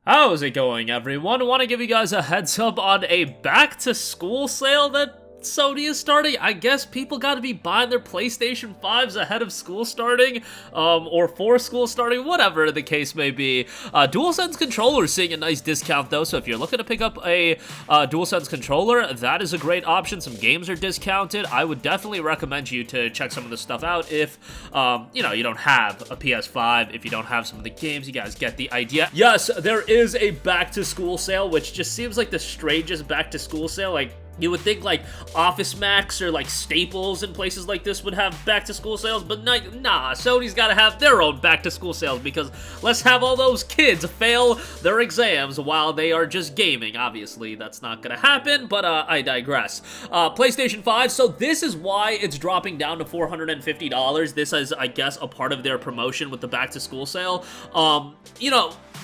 How's it going, everyone? I want to give you guys a heads up on a back-to-school sale that Sony is starting. I guess people got to be buying their PlayStation 5s ahead of school starting, or for school starting, whatever the case may be. Dualsense controller is seeing a nice discount, though, so if you're looking to pick up a Dualsense controller, that is a great option. Some games are discounted. I would definitely recommend you to check some of this stuff out if, you don't have a PS5, if you don't have some of the games. You guys get the idea. Yes, there is a back-to-school sale, which just seems like the strangest back-to-school sale. Like, you would think, like, Office Max or, like, Staples and places like this would have back-to-school sales, but nah, Sony's gotta have their own back-to-school sales, because let's have all those kids fail their exams while they are just gaming. Obviously, that's not gonna happen, but, I digress. PlayStation 5, so this is why it's dropping down to $450. This is, I guess, a part of their promotion with the back-to-school sale.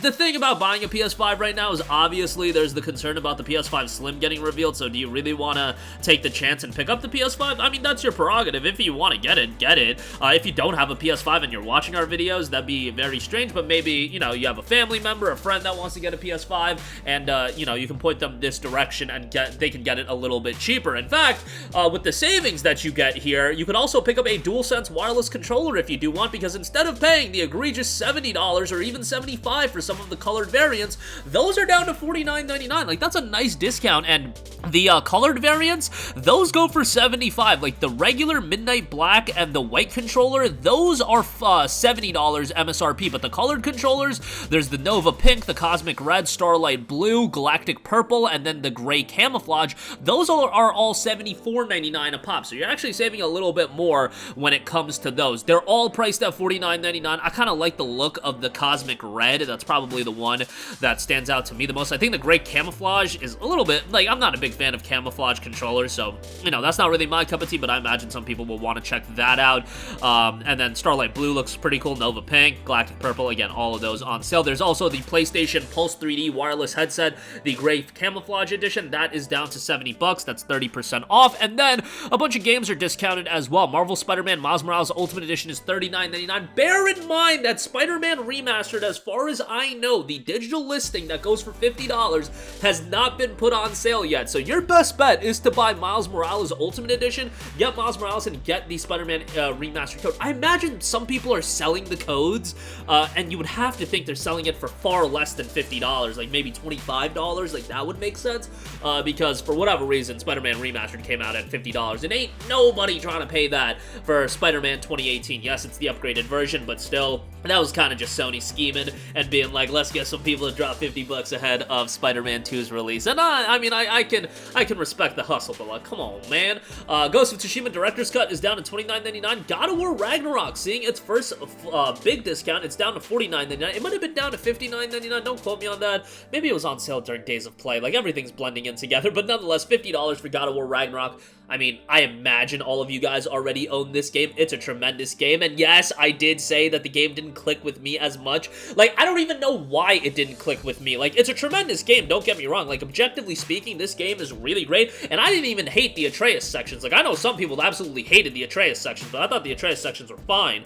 The thing about buying a PS5 right now is obviously there's the concern about the PS5 Slim getting revealed, so do you really want to take the chance and pick up the PS5? I mean, that's your prerogative. If you want to get it, get it. If you don't have a PS5 and you're watching our videos, that'd be very strange, but maybe, you have a family member, a friend that wants to get a PS5, and, you can point them this direction and they can get it a little bit cheaper. In fact, with the savings that you get here, you can also pick up a DualSense wireless controller if you do want, because instead of paying the egregious $70 or even $75 for some of the colored variants, those are down to $49.99. Like, that's a nice discount, and the colored variants, those go for $75. Like, the regular Midnight Black and the white controller, those are $70 MSRP, but the colored controllers, there's the Nova Pink, the Cosmic Red, Starlight Blue, Galactic Purple, and then the Gray Camouflage. Those are all $74.99 a pop, so you're actually saving a little bit more when it comes to those. They're all priced at $49.99. I kind of like the look of the Cosmic Red. That's probably the one that stands out to me the most. I think the Gray Camouflage is a little bit, like, I'm not a big fan of camouflage controllers, so, that's not really my cup of tea, but I imagine some people will want to check that out. And then Starlight Blue looks pretty cool, Nova Pink, Galactic Purple, again, all of those on sale. There's also the PlayStation Pulse 3D wireless headset, the Gray Camouflage edition, that is down to $70, that's 30% off, and then a bunch of games are discounted as well. Marvel Spider-Man Miles Morales Ultimate Edition is $39.99. Bear in mind that Spider-Man Remastered, as far as I know, the digital listing that goes for $50 has not been put on sale yet, so your best bet is to buy Miles Morales Ultimate Edition, get Miles Morales, and get the Spider-Man Remastered code. I imagine some people are selling the codes, and you would have to think they're selling it for far less than $50, like maybe $25, like that would make sense, because for whatever reason, Spider-Man Remastered came out at $50, and ain't nobody trying to pay that for Spider-Man 2018. Yes, it's the upgraded version, but still, that was kind of just Sony scheming and being like, let's get some people to drop $50 ahead of Spider-Man 2's release. And I can respect the hustle, but like, come on, man. Ghost of Tsushima Director's Cut is down to $29.99. God of War Ragnarok seeing its first big discount. It's down to $49.99. It might have been down to $59.99. Don't quote me on that. Maybe it was on sale during Days of Play. Like, everything's blending in together, but nonetheless, $50 for God of War Ragnarok. I mean, I imagine all of you guys already own this game. It's a tremendous game, and yes, I did say that the game didn't click with me as much. Like, I don't even know why it didn't click with me. Like, it's a tremendous game, don't get me wrong. Like, objectively speaking, this game is really great, and I didn't even hate the Atreus sections. Like, I know some people absolutely hated the Atreus sections, but I thought the Atreus sections were fine.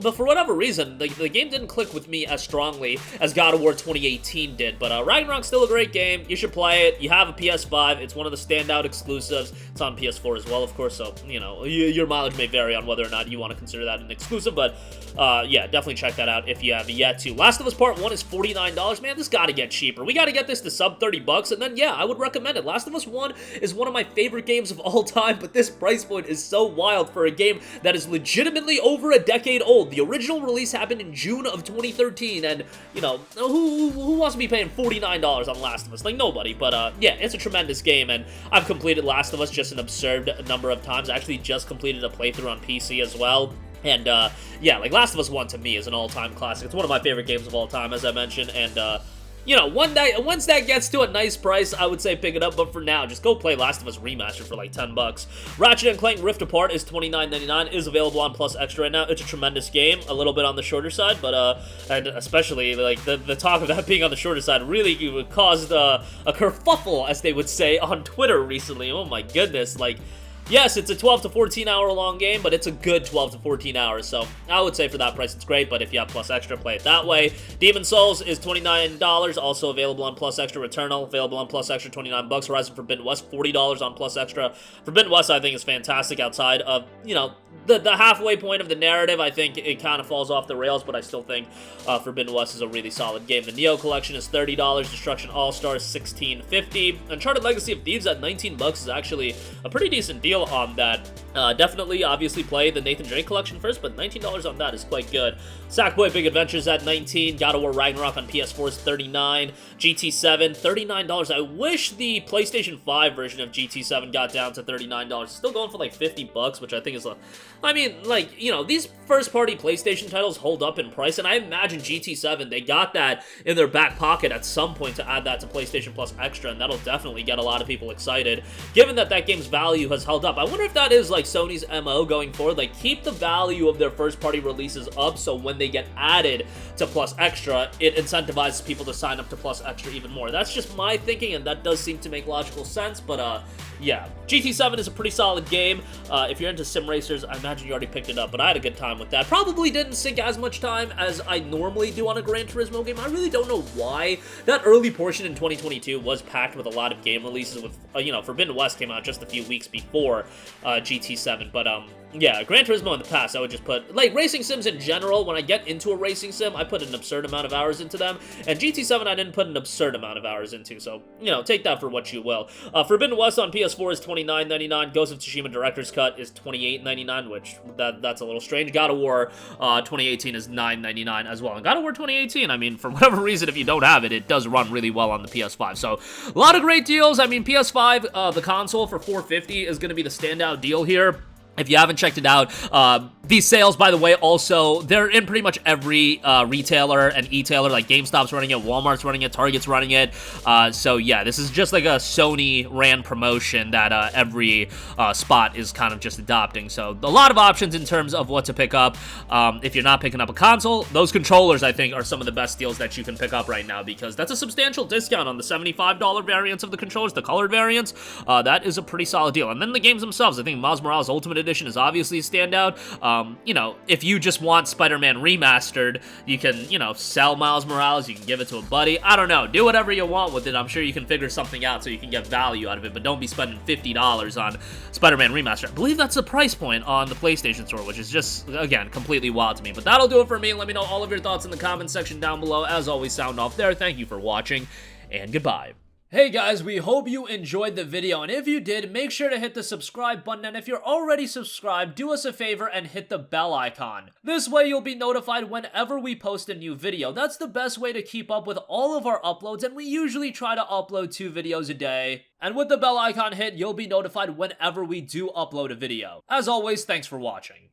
But for whatever reason, the game didn't click with me as strongly as God of War 2018 did. But Ragnarok's still a great game. You should play it. You have a PS5. It's one of the standout exclusives. It's on PS4 as well, of course. So, your mileage may vary on whether or not you want to consider that an exclusive. But, yeah, definitely check that out if you have yet to. Last of Us Part 1 is $49. Man, this got to get cheaper. We got to get this to sub $30. And then, yeah, I would recommend it. Last of Us 1 is one of my favorite games of all time. But this price point is so wild for a game that is legitimately over a decade old. The original release happened in June of 2013, and, who wants to be paying $49 on Last of Us? Like, nobody, but, yeah, it's a tremendous game, and I've completed Last of Us just an absurd number of times. I actually just completed a playthrough on PC as well. And, yeah, like, Last of Us 1 to me is an all-time classic. It's one of my favorite games of all time, as I mentioned, and, once that gets to a nice price, I would say pick it up, but for now, just go play Last of Us Remastered for like $10. Ratchet & Clank Rift Apart is $29.99, is available on Plus Extra right now. It's a tremendous game, a little bit on the shorter side, but, and especially, like, the talk of that being on the shorter side really caused a kerfuffle, as they would say, on Twitter recently. Oh my goodness, like, Yes, it's a 12 to 14 hour long game, but it's a good 12 to 14 hours, so I would say for that price it's great, but if you have Plus Extra, play it that way. Demon Souls is $29, also available on Plus Extra. Returnal, available on Plus Extra, $29. Horizon Forbidden West, $40 on Plus Extra. Forbidden West, I think, is fantastic outside of, you know, the halfway point of the narrative. I think it kind of falls off the rails, but I still think Forbidden West is a really solid game. The Neo Collection is $30, Destruction All-Stars $16.50. Uncharted Legacy of Thieves at $19 is actually a pretty decent deal on that. Definitely, obviously, play the Nathan Drake Collection first, but $19 on that is quite good. Sackboy Big Adventures at $19, God of War Ragnarok on PS4 is $39, GT7, $39. I wish the PlayStation 5 version of GT7 got down to $39. It's still going for like $50, which I think is a... I mean, like, you know, these first-party PlayStation titles hold up in price, and I imagine GT7, they got that in their back pocket at some point to add that to PlayStation Plus Extra, and that'll definitely get a lot of people excited, given that that game's value has held up. I wonder if that is, like, Sony's MO going forward, like, keep the value of their first-party releases up, so when they get added to Plus Extra, it incentivizes people to sign up to Plus Extra even more. That's just my thinking, and that does seem to make logical sense, but, yeah. GT7 is a pretty solid game. If you're into sim racers, I imagine you already picked it up, but I had a good time with that. Probably didn't sink as much time as I normally do on a Gran Turismo game. I really don't know why. That early portion in 2022 was packed with a lot of game releases with, you know, Forbidden West came out just a few weeks before GT7, but, yeah, Gran Turismo in the past, I would just put, like, racing sims in general, when I get into a racing sim, I put an absurd amount of hours into them, and GT7 I didn't put an absurd amount of hours into, so, you know, take that for what you will. Forbidden West on PS4 is $29.99, Ghost of Tsushima Director's Cut is $28.99, which, that's a little strange. God of War 2018 is $9.99 as well, and God of War 2018, I mean, for whatever reason, if you don't have it, it does run really well on the PS5, so, a lot of great deals. I mean, PS5, the console for $450 is going to be the standout deal here. If you haven't checked it out, these sales, by the way, also, they're in pretty much every retailer and e-tailer, like GameStop's running it, Walmart's running it, Target's running it, so yeah, this is just like a Sony-ran promotion that every spot is kind of just adopting, so a lot of options in terms of what to pick up. If you're not picking up a console, those controllers, I think, are some of the best deals that you can pick up right now, because that's a substantial discount on the $75 variants of the controllers, the colored variants. That is a pretty solid deal, and then the games themselves, I think Miles Morales Ultimate Edition is obviously a standout. You know, if you just want Spider-Man Remastered, you can, you know, sell Miles Morales, you can give it to a buddy. I don't know, do whatever you want with it. I'm sure you can figure something out so you can get value out of it, but don't be spending $50 on Spider-Man Remastered. I believe that's the price point on the PlayStation Store, which is just, again, completely wild to me. But that'll do it for me. Let me know all of your thoughts in the comments section down below. As always, sound off there. Thank you for watching, and goodbye. Hey guys, we hope you enjoyed the video, and if you did, make sure to hit the subscribe button, and if you're already subscribed, do us a favor and hit the bell icon. This way you'll be notified whenever we post a new video. That's the best way to keep up with all of our uploads, and we usually try to upload 2 videos a day. And with the bell icon hit, you'll be notified whenever we do upload a video. As always, thanks for watching.